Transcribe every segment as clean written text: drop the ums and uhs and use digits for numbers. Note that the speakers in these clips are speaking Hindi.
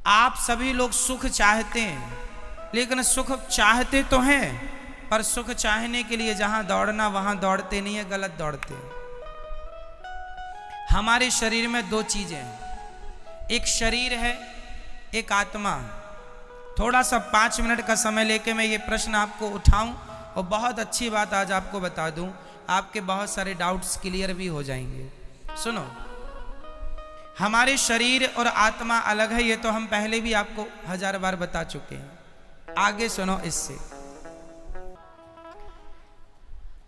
आप सभी लोग सुख चाहते हैं, लेकिन सुख चाहते तो हैं, पर सुख चाहने के लिए जहां दौड़ना वहां दौड़ते नहीं है, गलत दौड़ते हैं। हमारे शरीर में दो चीजें हैं, एक शरीर है, एक आत्मा है। थोड़ा सा 5 मिनट का समय लेके मैं ये प्रश्न आपको उठाऊं और बहुत अच्छी बात आज आपको बता दूं, आपके बहुत सारे डाउट्स क्लियर भी हो जाएंगे। सुनो, हमारे शरीर और आत्मा अलग है, ये तो हम पहले भी आपको 1000 बार बता चुके हैं। आगे सुनो इससे।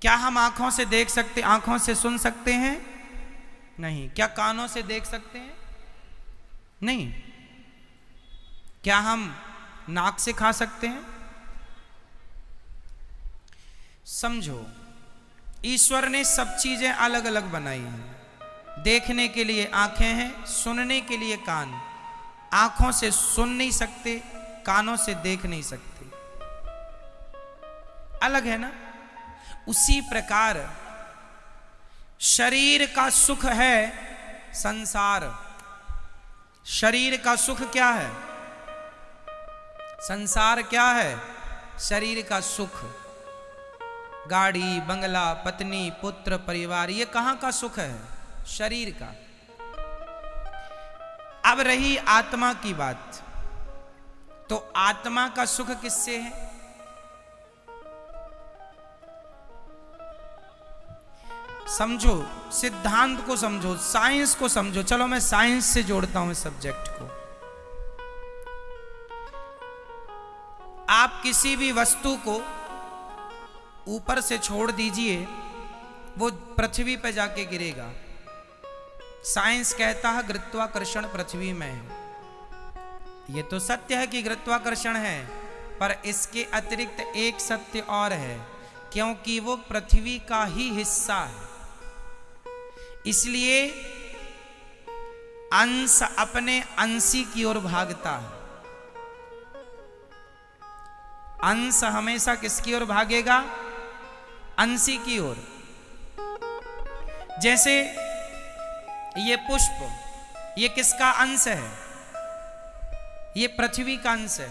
क्या हम आंखों से देख सकते, आंखों से सुन सकते हैं? नहीं। क्या कानों से देख सकते हैं? नहीं। क्या हम नाक से खा सकते हैं? समझो, ईश्वर ने सब चीजें अलग अलग बनाई हैं। देखने के लिए आंखें हैं, सुनने के लिए कान। आंखों से सुन नहीं सकते, कानों से देख नहीं सकते, अलग है ना। उसी प्रकार शरीर का सुख है संसार। शरीर का सुख क्या है? संसार क्या है? शरीर का सुख। गाड़ी, बंगला, पत्नी, पुत्र, परिवार, ये कहां का सुख है? शरीर का। अब रही आत्मा की बात, तो आत्मा का सुख किससे है? समझो, सिद्धांत को समझो, साइंस को समझो। चलो मैं साइंस से जोड़ता हूं इस सब्जेक्ट को। आप किसी भी वस्तु को ऊपर से छोड़ दीजिए, वो पृथ्वी पर जाके गिरेगा। साइंस कहता है गुरुत्वाकर्षण पृथ्वी में है। ये तो सत्य है कि गुरुत्वाकर्षण है, पर इसके अतिरिक्त एक सत्य और है, क्योंकि वो पृथ्वी का ही हिस्सा है। इसलिए अंश अपने अंशी की ओर भागता है। अंश हमेशा किसकी ओर भागेगा? अंशी की ओर। जैसे ये पुष्प, ये किसका अंश है? ये पृथ्वी का अंश है,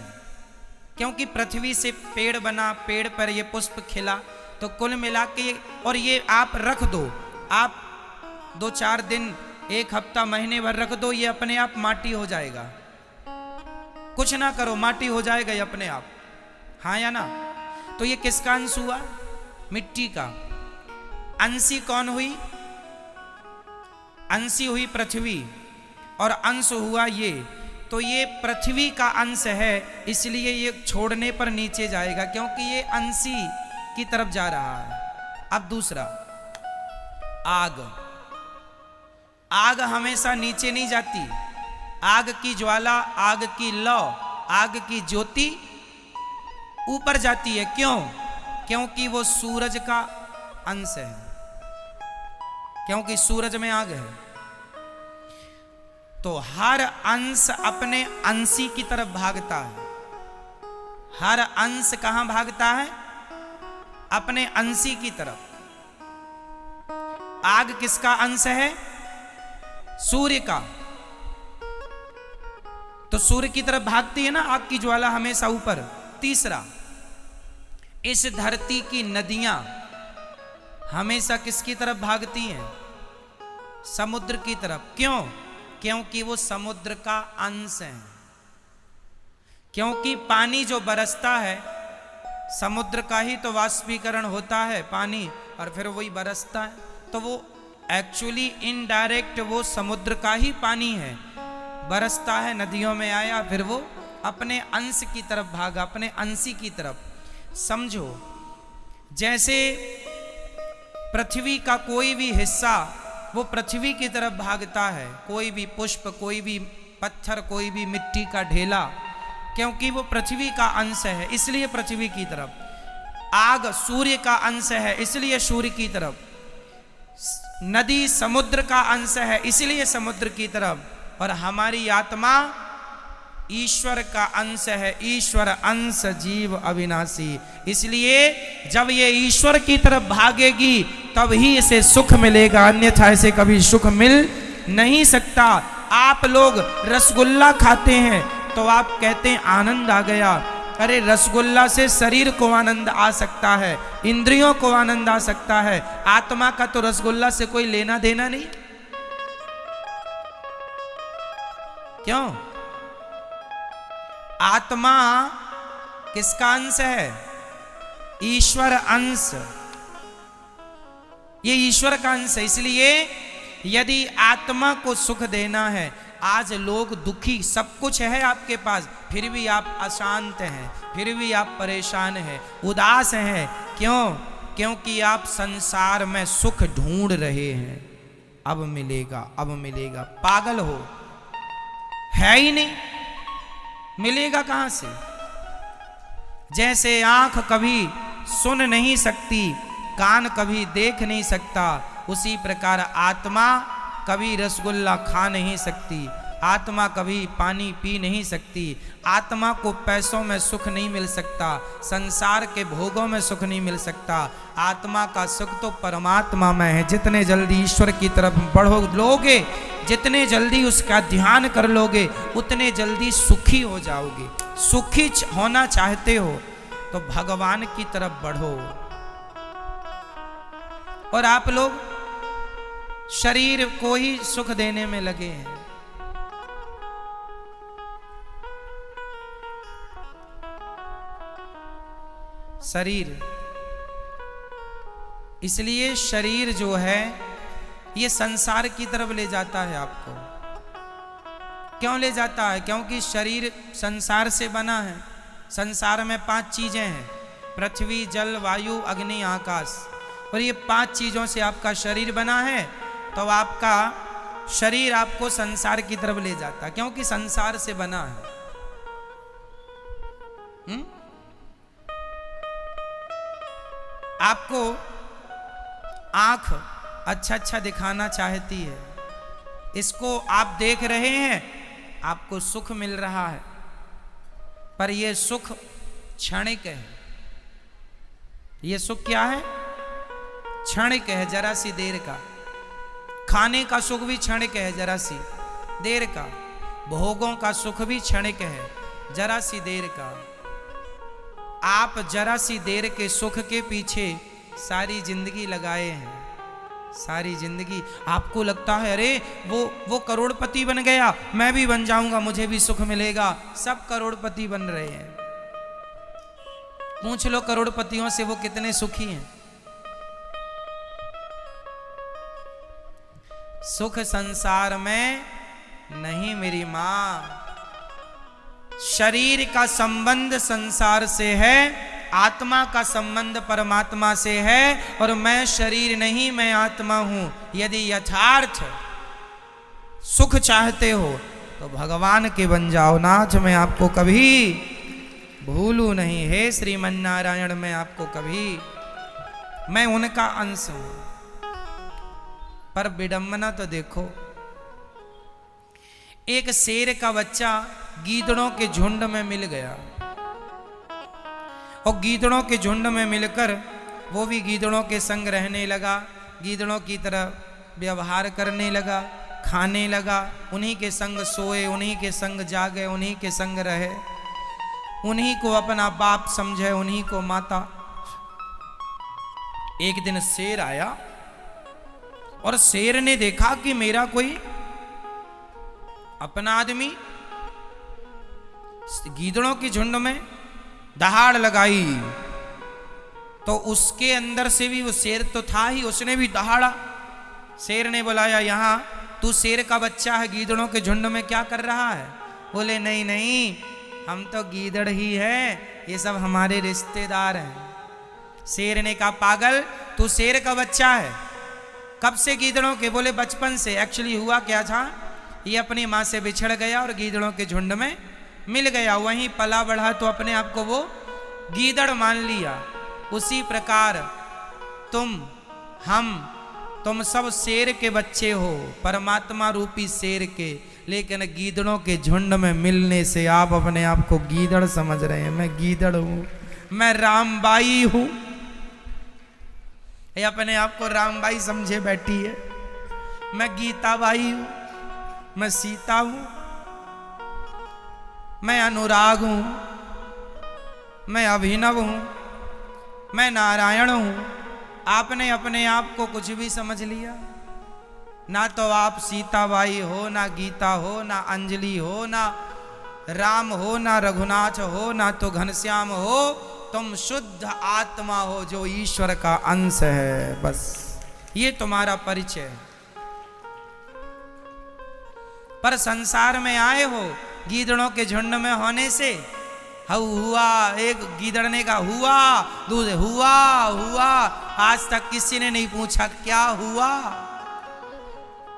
क्योंकि पृथ्वी से पेड़ बना, पेड़ पर ये पुष्प खिला। तो कुल मिला के, और ये आप रख दो, आप 2-4 दिन, 1 हफ्ता, महीने भर रख दो, ये अपने आप माटी हो जाएगा। कुछ ना करो, माटी हो जाएगा ये अपने आप। हाँ या ना? तो ये किसका अंश हुआ? मिट्टी का। अंशी कौन हुई? अंशी हुई पृथ्वी, और अंश हुआ ये। तो ये पृथ्वी का अंश है, इसलिए ये छोड़ने पर नीचे जाएगा, क्योंकि ये अंशी की तरफ जा रहा है। अब दूसरा, आग। आग हमेशा नीचे नहीं जाती। आग की ज्वाला, आग की लौ, आग की ज्योति ऊपर जाती है। क्यों? क्योंकि वो सूरज का अंश है, क्योंकि सूरज में आग है। तो हर अंश अपने अंशी की तरफ भागता है। हर अंश कहां भागता है? अपने अंशी की तरफ। आग किसका अंश है? सूर्य का। तो सूर्य की तरफ भागती है ना आग की ज्वाला हमेशा ऊपर। तीसरा, इस धरती की नदियां हमेशा किसकी तरफ भागती हैं? समुद्र की तरफ। क्यों? क्योंकि वो समुद्र का अंश है। क्योंकि पानी जो बरसता है, समुद्र का ही तो वाष्पीकरण होता है पानी, और फिर वही बरसता है। तो वो एक्चुअली इनडायरेक्ट वो समुद्र का ही पानी है, बरसता है, नदियों में आया, फिर वो अपने अंश की तरफ भागा, अपने अंशी की तरफ। समझो, जैसे पृथ्वी का कोई भी हिस्सा वो पृथ्वी की तरफ भागता है, कोई भी पुष्प, कोई भी पत्थर, कोई भी मिट्टी का ढेला, क्योंकि वो पृथ्वी का अंश है, इसलिए पृथ्वी की तरफ। आग सूर्य का अंश है, इसलिए सूर्य की तरफ। नदी समुद्र का अंश है, इसलिए समुद्र की तरफ। और हमारी आत्मा ईश्वर का अंश है। ईश्वर अंश जीव अविनाशी। इसलिए जब ये ईश्वर की तरफ भागेगी तब ही इसे सुख मिलेगा, अन्यथा इसे कभी सुख मिल नहीं सकता। आप लोग रसगुल्ला खाते हैं, तो आप कहते हैं आनंद आ गया। अरे रसगुल्ला से शरीर को आनंद आ सकता है, इंद्रियों को आनंद आ सकता है, आत्मा का तो रसगुल्ला से कोई लेना देना नहीं। क्यों? आत्मा किसका अंश है? ईश्वर अंश। ये ईश्वर का अंश है। इसलिए यदि आत्मा को सुख देना है, आज लोग दुखी, सब कुछ है आपके पास, फिर भी आप अशांत हैं, फिर भी आप परेशान हैं, उदास हैं। क्यों? क्योंकि आप संसार में सुख ढूंढ रहे हैं। अब मिलेगा, अब मिलेगा। पागल हो, है ही नहीं, मिलेगा कहां से? जैसे आंख कभी सुन नहीं सकती, कान कभी देख नहीं सकता, उसी प्रकार आत्मा कभी रसगुल्ला खा नहीं सकती, आत्मा कभी पानी पी नहीं सकती, आत्मा को पैसों में सुख नहीं मिल सकता, संसार के भोगों में सुख नहीं मिल सकता। आत्मा का सुख तो परमात्मा में है। जितने जल्दी ईश्वर की तरफ बढ़ो लोगे, जितने जल्दी उसका ध्यान कर लोगे, उतने जल्दी सुखी हो जाओगे। सुखी होना चाहते हो तो भगवान की तरफ बढ़ो। और आप लोग शरीर को ही सुख देने में लगे हैं। शरीर, इसलिए शरीर जो है ये संसार की तरफ ले जाता है आपको। क्यों ले जाता है? क्योंकि शरीर संसार से बना है। संसार में 5 चीजें हैं, पृथ्वी, जल, वायु, अग्नि, आकाश, और ये 5 चीजों से आपका शरीर बना है। तो आपका शरीर आपको संसार की तरफ ले जाता है, क्योंकि संसार से बना है। आपको आंख अच्छा अच्छा दिखाना चाहती है, इसको आप देख रहे हैं, आपको सुख मिल रहा है, पर यह सुख क्षणिक है। यह सुख क्या है? क्षणिक है, जरा सी देर का। खाने का सुख भी क्षणिक है, जरा सी देर का। भोगों का सुख भी क्षणिक है, जरा सी देर का। आप जरा सी देर के सुख के पीछे सारी जिंदगी लगाए हैं। सारी जिंदगी आपको लगता है अरे वो करोड़पति बन गया, मैं भी बन जाऊंगा, मुझे भी सुख मिलेगा। सब करोड़पति बन रहे हैं। पूछ लो करोड़पतियों से वो कितने सुखी हैं। सुख संसार में नहीं मेरी मां। शरीर का संबंध संसार से है, आत्मा का संबंध परमात्मा से है। और मैं शरीर नहीं, मैं आत्मा हूं। यदि यथार्थ सुख चाहते हो तो भगवान के बन जाओ। नाथ मैं आपको कभी भूलू नहीं, हे श्रीमन्नारायण मैं आपको कभी, मैं उनका अंश हूं। पर विडंबना तो देखो, एक शेर का बच्चा गीदड़ों के झुंड में मिल गया, और गीदड़ों के झुंड में मिलकर वो भी गीदड़ों के संग रहने लगा, गीदड़ों की तरह व्यवहार करने लगा, खाने लगा, उन्हीं के संग सोए, उन्हीं के संग जागे, उन्हीं के संग रहे, उन्हीं को अपना बाप समझे, उन्हीं को माता। एक दिन शेर आया और शेर ने देखा कि मेरा कोई अपना आदमी गीदड़ों की झुंड में दहाड़ लगाई, तो उसके अंदर से भी वो शेर तो था ही, उसने भी दहाड़ा। शेर ने बुलाया, यहां तू शेर का बच्चा है, गीदड़ों के झुंड में क्या कर रहा है? बोले नहीं नहीं, हम तो गीदड़ ही है, ये सब हमारे रिश्तेदार हैं। शेर ने कहा पागल, तू शेर का बच्चा है, कब से गीदड़ों के? बोले बचपन से। एक्चुअली हुआ क्या था, ये अपनी माँ से बिछड़ गया और गीदड़ों के झुंड में मिल गया, वहीं पला बढ़ा तो अपने आप को वो गीदड़ मान लिया। उसी प्रकार तुम सब शेर के बच्चे हो, परमात्मा रूपी शेर के, लेकिन गीदड़ों के झुंड में मिलने से आप अपने आप को गीदड़ समझ रहे हैं। मैं गीदड़ हूं, मैं रामबाई हूं। ये अपने आप को रामबाई समझे बैठी है। मैं गीताबाई हूं, मैं सीता हूं। मैं अनुराग हूं, मैं अभिनव हूं, मैं नारायण हूं। आपने अपने आप को कुछ भी समझ लिया। ना तो आप सीताबाई हो, ना गीता हो, ना अंजलि हो, ना राम हो, ना रघुनाथ हो, ना तो घनश्याम हो। तुम शुद्ध आत्मा हो जो ईश्वर का अंश है। बस ये तुम्हारा परिचय है। पर संसार में आए हो गीदड़ों के झुंड में होने से। हुआ, एक गीदड़ ने कहा हुआ, दूसरे हुआ हुआ। आज तक किसी ने नहीं पूछा क्या हुआ,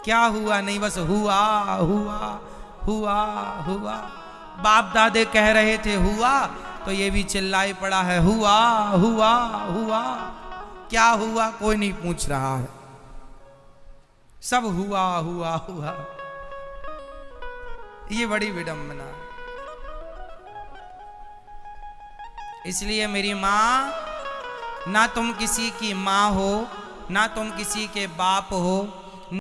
क्या हुआ, नहीं बस हुआ हुआ हुआ हुआ। बाप दादे कह रहे थे हुआ, तो ये भी चिल्लाई पड़ा है हुआ हुआ हुआ। क्या हुआ कोई नहीं पूछ रहा है, सब हुआ हुआ हुआ। ये बड़ी विडंबना। इसलिए मेरी मां, ना तुम किसी की मां हो, ना तुम किसी के बाप हो,